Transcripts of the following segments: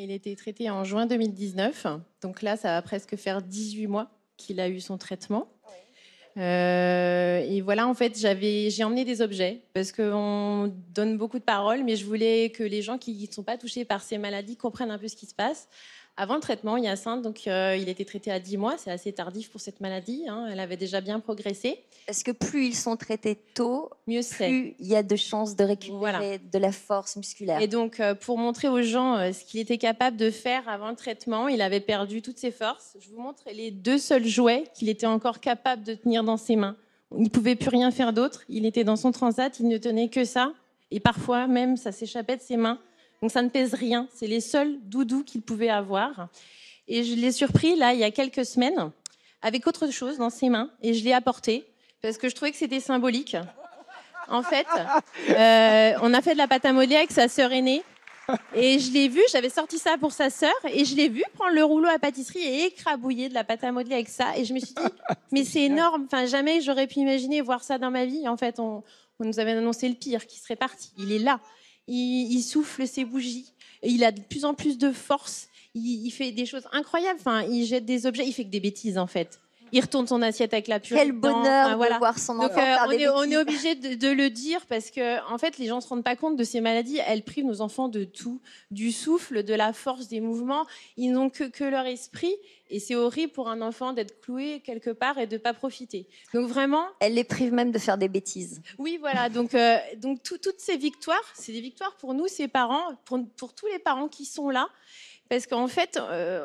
Il a été traité en juin 2019. Donc là, ça va presque faire 18 mois qu'il a eu son traitement. Et voilà, en fait, j'ai emmené des objets parce qu'on donne beaucoup de paroles, mais je voulais que les gens qui ne sont pas touchés par ces maladies comprennent un peu ce qui se passe. Avant le traitement, Hyacinthe, donc, il a été traité à 10 mois. C'est assez tardif pour cette maladie. Elle avait déjà bien progressé. Est-ce que plus ils sont traités tôt, mieux c'est. Plus il y a de chances de récupérer de la force musculaire. Et donc, pour montrer aux gens ce qu'il était capable de faire avant le traitement, il avait perdu toutes ses forces. Je vous montre les 2 seuls jouets qu'il était encore capable de tenir dans ses mains. Il ne pouvait plus rien faire d'autre. Il était dans son transat, il ne tenait que ça. Et parfois, même, ça s'échappait de ses mains. Donc, ça ne pèse rien. C'est les seuls doudous qu'il pouvait avoir. Et je l'ai surpris, là, il y a quelques semaines, avec autre chose dans ses mains. Et je l'ai apporté, parce que je trouvais que c'était symbolique. En fait, on a fait de la pâte à modeler avec sa sœur aînée. Et je l'ai vu, j'avais sorti ça pour sa sœur, et je l'ai vu prendre le rouleau à pâtisserie et écrabouiller de la pâte à modeler avec ça. Et je me suis dit, mais c'est énorme. Enfin, jamais j'aurais pu imaginer voir ça dans ma vie. En fait, on nous avait annoncé le pire, qui serait parti. Il est là. Il souffle ses bougies. Il a de plus en plus de force. Il fait des choses incroyables. Enfin, il jette des objets. Il fait que des bêtises, en fait. Il retourne son assiette avec la purée. Quel bonheur de voir son enfant faire des bêtises. On est obligé de le dire parce que, en fait, les gens ne se rendent pas compte de ces maladies. Elles privent nos enfants de tout, du souffle, de la force, des mouvements. Ils n'ont que leur esprit. Et c'est horrible pour un enfant d'être cloué quelque part et de ne pas profiter. Donc vraiment... Elle les prive même de faire des bêtises. Oui, voilà. Donc toutes ces victoires, c'est des victoires pour nous, ces parents, pour tous les parents qui sont là. Parce qu'en fait,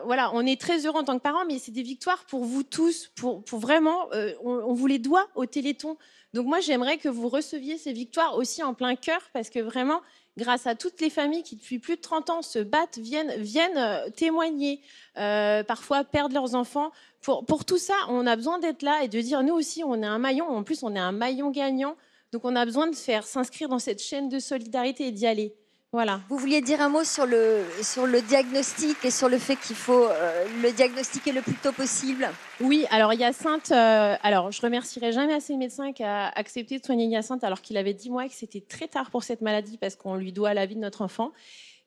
voilà, on est très heureux en tant que parents, mais c'est des victoires pour vous tous, pour vraiment, on vous les doit au Téléthon. Donc moi, j'aimerais que vous receviez ces victoires aussi en plein cœur, parce que vraiment, grâce à toutes les familles qui, depuis plus de 30 ans, se battent, viennent témoigner, parfois perdent leurs enfants. Pour tout ça, on a besoin d'être là et de dire, nous aussi, on est un maillon. En plus, on est un maillon gagnant. Donc on a besoin de s'inscrire dans cette chaîne de solidarité et d'y aller. Voilà. Vous vouliez dire un mot sur le diagnostic et sur le fait qu'il faut le diagnostiquer le plus tôt possible? Oui, alors Hyacinthe, alors je remercierai jamais assez le médecin qui a accepté de soigner Hyacinthe alors qu'il avait 10 mois et que c'était très tard pour cette maladie parce qu'on lui doit la vie de notre enfant.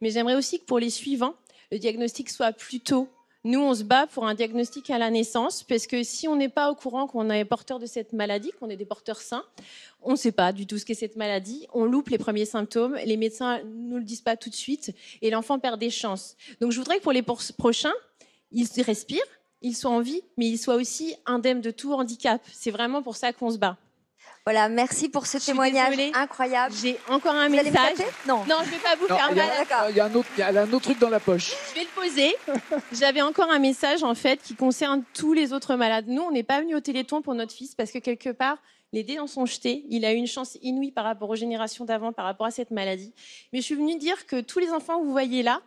Mais j'aimerais aussi que pour les suivants, le diagnostic soit plus tôt. Nous, on se bat pour un diagnostic à la naissance parce que si on n'est pas au courant qu'on est porteur de cette maladie, qu'on est des porteurs sains, on ne sait pas du tout ce qu'est cette maladie. On loupe les premiers symptômes. Les médecins ne nous le disent pas tout de suite et l'enfant perd des chances. Donc, je voudrais que pour les prochains, ils respirent, ils soient en vie, mais ils soient aussi indemnes de tout handicap. C'est vraiment pour ça qu'on se bat. Voilà, merci pour ce témoignage incroyable. J'ai encore un message. Non, je ne vais pas vous faire mal. Il y a un autre truc dans la poche. Je vais le poser. J'avais encore un message en fait qui concerne tous les autres malades. Nous, on n'est pas venus au Téléthon pour notre fils parce que quelque part, les dés en sont jetés. Il a eu une chance inouïe par rapport aux générations d'avant, par rapport à cette maladie. Mais je suis venue dire que tous les enfants que vous voyez là,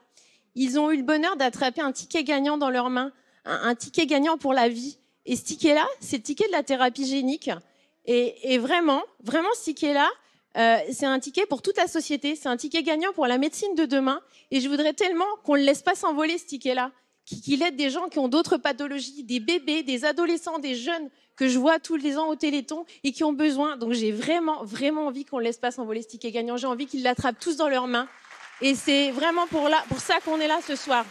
ils ont eu le bonheur d'attraper un ticket gagnant dans leurs mains, un ticket gagnant pour la vie. Et ce ticket-là, c'est le ticket de la thérapie génique. Et vraiment, ce ticket-là, c'est un ticket pour toute la société. C'est un ticket gagnant pour la médecine de demain. Et je voudrais tellement qu'on ne le laisse pas s'envoler, ce ticket-là. Qu'il aide des gens qui ont d'autres pathologies, des bébés, des adolescents, des jeunes que je vois tous les ans au Téléthon et qui ont besoin. Donc j'ai vraiment, vraiment envie qu'on ne laisse pas s'envoler ce ticket gagnant. J'ai envie qu'ils l'attrapent tous dans leurs mains. Et c'est vraiment pour ça qu'on est là ce soir.